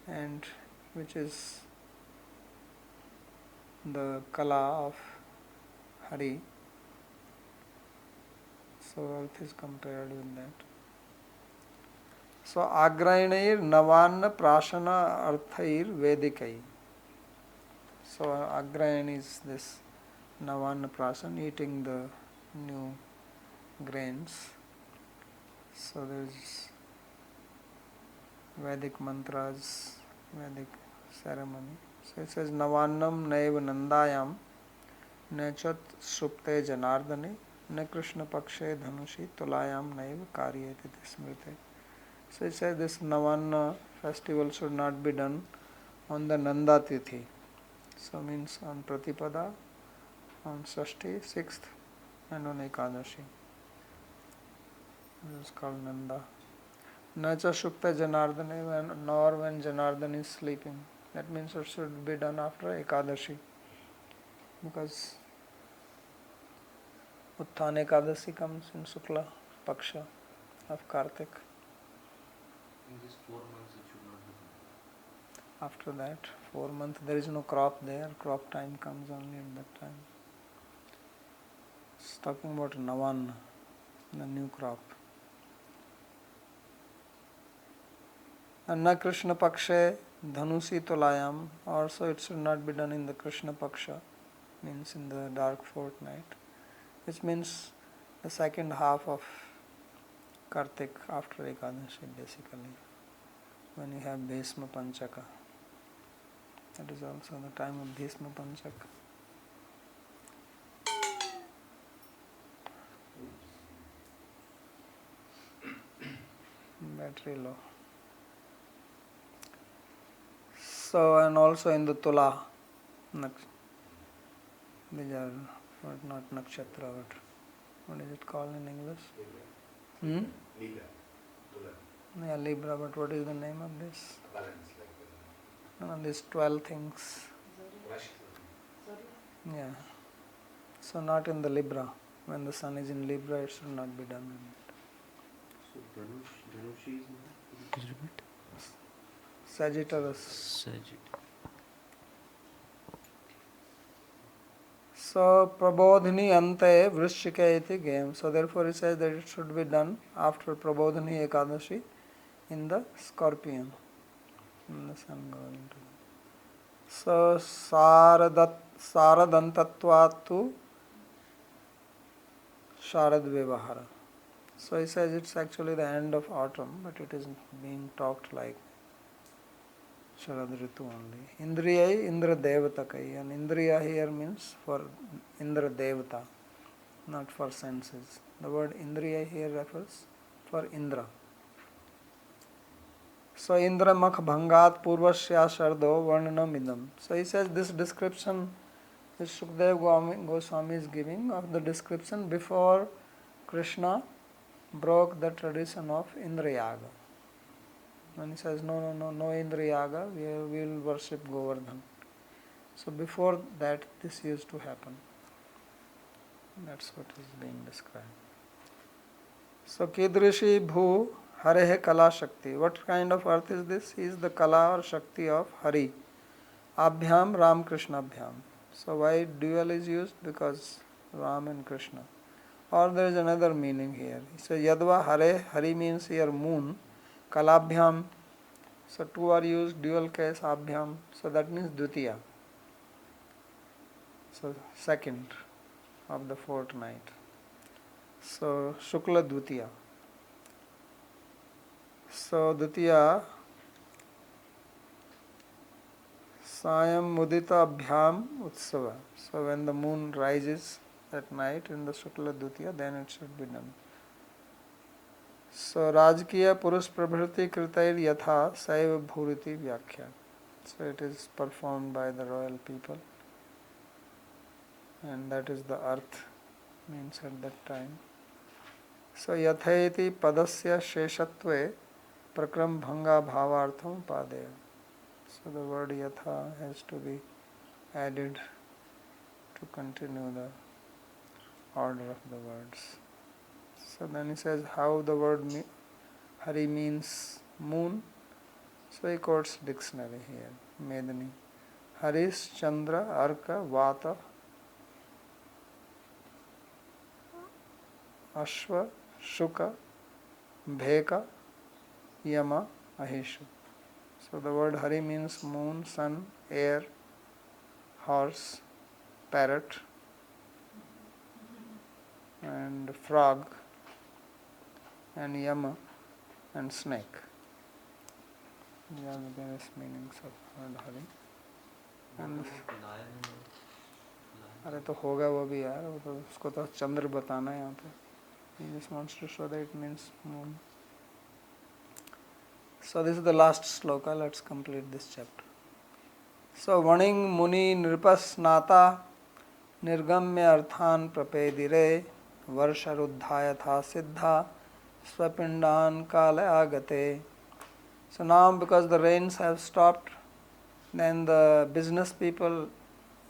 and which is the kala of Hari. So earth is compared with that. So agrayanair navanna prashana arthair vedikai. So agrayan is this navanna prasana, eating the new grains. So there is Vedic mantras, Vedic ceremony. So it says Navannam naiva nandayam nechat supte janardane ne krishna pakshe dhanushi tulayam naiva karyate smrite. So it says this Navanna festival should not be done on the Nanda Tithi. So means on Pratipada, on Shashti, 6th, and on Ekadashi. This is called Nanda. Nacha Shukta Janardane, nor when Janardan is sleeping. That means it should be done after Ekadashi, because Utthana Ekadashi comes in Sukla Paksha of Kartik. In these 4 months it should not be done. After that, 4 months, there is no crop there. Crop time comes only at that time. It's talking about Navan, the new crop. And na Krishna Pakshe Dhanusi Tolayam. Also it should not be done in the Krishna Paksha, means in the dark fortnight, which means the second half of Kartik after Ekadashi, basically, when you have Bhisma Panchaka. That is also the time of Bhisma Panchaka. Battery low. So, and also in the Tula, these are not nakshatra, but what is it called in English? Libra. Yeah, Libra, but what is the name of this? Balance like These 12 things. Yeah. So not in the Libra. When the sun is in Libra, it should not be done. So Dhanushi is not. Please repeat. Sagittarius. Sagittarius. So Prabodhini Ante Vrishchika iti game. So therefore he says that it should be done after Prabodhini Ekadashi in the Scorpion. In the sun going into the. So Saradantattvatu Sharad Vivahara. So he says it's actually the end of autumn, but it is being talked like Sharad Ritu only. Indriyai Indra Devatakai. And Indriya here means for Indra Devata, not for senses. The word Indriya here refers for Indra. So Indra Makh Bhangat Purvasya Shardo Varnanam Idam. So he says this description is Shukdev Goswami is giving of the description before Krishna broke the tradition of Indrayaga. When he says no Indrayaga, we will worship Govardhan. So before that this used to happen. That's what is being described. So Kidrishi Bhu Harehe Kala Shakti. What kind of earth is this? He is the Kala or Shakti of Hari. Abhyam Ram Krishna Abhyam. So why dual is used? Because Ram and Krishna. Or there is another meaning here. So Yadva Hare, Hari means here moon. Kalabhyam. So two are used, dual case Abhyam. So that means Dvitiya. So second of the fortnight. So Shukla Dvitiya. So Dvitiya Sayam Mudita Abhyam Utsava. So when the moon rises at night in the Shukla Dvitiya, then it should be done. So Rajkiya Purush Prabhriti Kritair Yatha Saiva Bhuriti Vyakhya. So it is performed by the royal people. And that is the earth means at that time. So Yathaiti Padasya Sheshatve Prakram Bhanga Bhavartham Padeya. So the word Yatha has to be added to continue the order of the words. So then he says how the word Hari means moon. So he quotes dictionary here, Medani. Haris, Chandra, Arka, Vata, Ashva, Shuka, Bheka, Yama, Ahishu. So the word Hari means moon, sun, air, horse, parrot, and frog, and Yama, and snake. These are the various meanings of word Hari. And अरे तो होगा वो भी यार, वो तो उसको तो चंद्र बताना है यहाँ पे. He just wants to show that it means moon. So this is the last sloka. Let's complete this chapter. So Vaning Muni Nripasnata Nirgamya Arthan Prapedire Varsharuddhayatha Siddha Swapindan Kala Agate. So now because the rains have stopped, then the business people,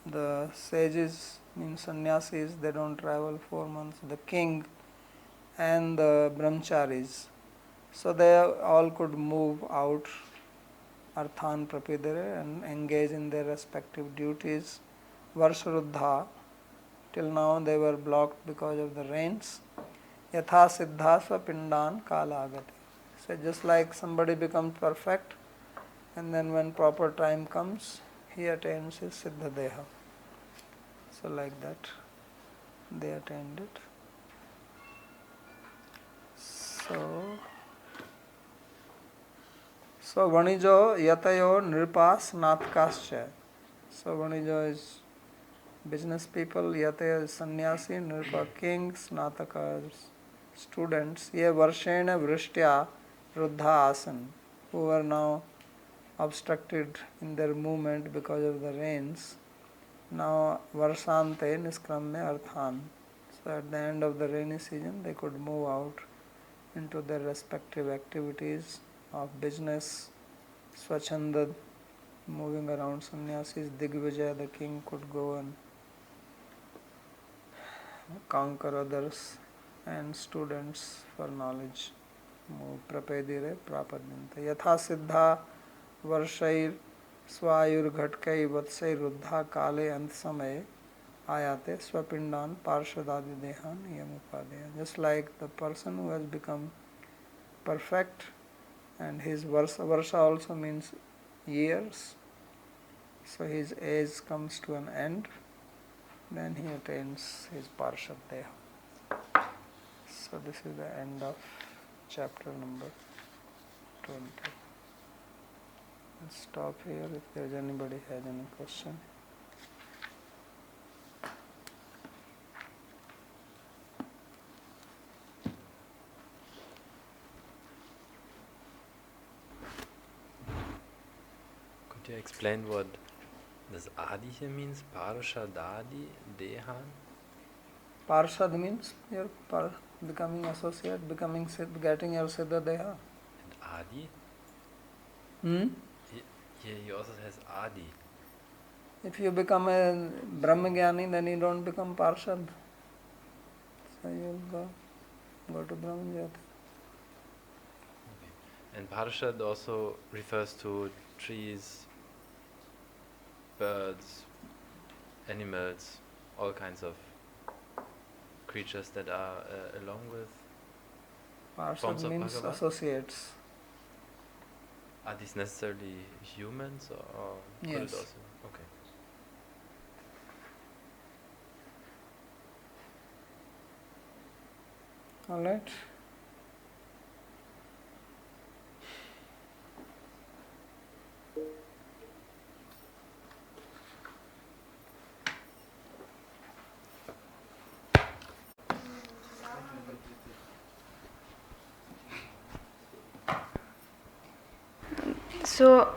the sages, means sannyasis, they don't travel 4 months. The king and the brahmacharis, so they all could move out, arthan prapidare, and engage in their respective duties. Varsharuddha, till now they were blocked because of the rains. Yatha siddha swapindan kala agate. So just like somebody becomes perfect, and then when proper time comes, he attains his siddha deha. So like that, they attained it. So Vanijo Yatayo Nripas Natkascha. So Vanijo is business people, Yataya is sannyasi, Nripa kings, Nataka students. Ye Varshena Vrishtya Ruddha Asan, who are now obstructed in their movement because of the rains. Now Varsante Niskramya Arthan. So at the end of the rainy season they could move out into their respective activities of business. Swachanda, moving around sannyasis. Digvijaya, the king, could go and conquer others, and students for knowledge move. Prapedire prapadyante. Yatha siddha varshayir swayur ghatkai vatsay ruddha kale ant samay ayate swapindan parshadadi dehan yamupadeya. Just like the person who has become perfect, and his varsha also means years, so his age comes to an end, then he attains his parshad deha. So this is the end of chapter number 20. Let's stop here if there is anybody has any question. Could you explain what this Adi here means? Parshadadi Dehan? Parshad means your becoming associate, getting your Siddha Deha. And Adi? Here he also says Adi. If you become a Brahmagyani, then you don't become Parshad. So you go to Brahmajyoti. Okay. And Parshad also refers to trees, birds, animals, all kinds of creatures that are along with forms Parshad of means Bhagavan? associates. Are these necessarily humans or could Yes. it also? Okay. All right. So,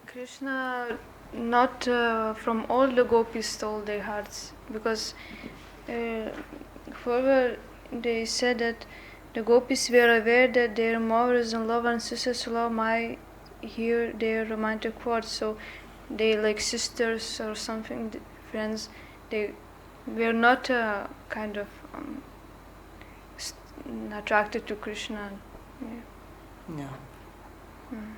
Krishna not from all the gopis stole their hearts, because further they said that the gopis were aware that their mothers and love and sisters-in-law might hear their romantic words, so they, like sisters or something, friends, they were not kind of attracted to Krishna. Yeah. Yeah. Mm.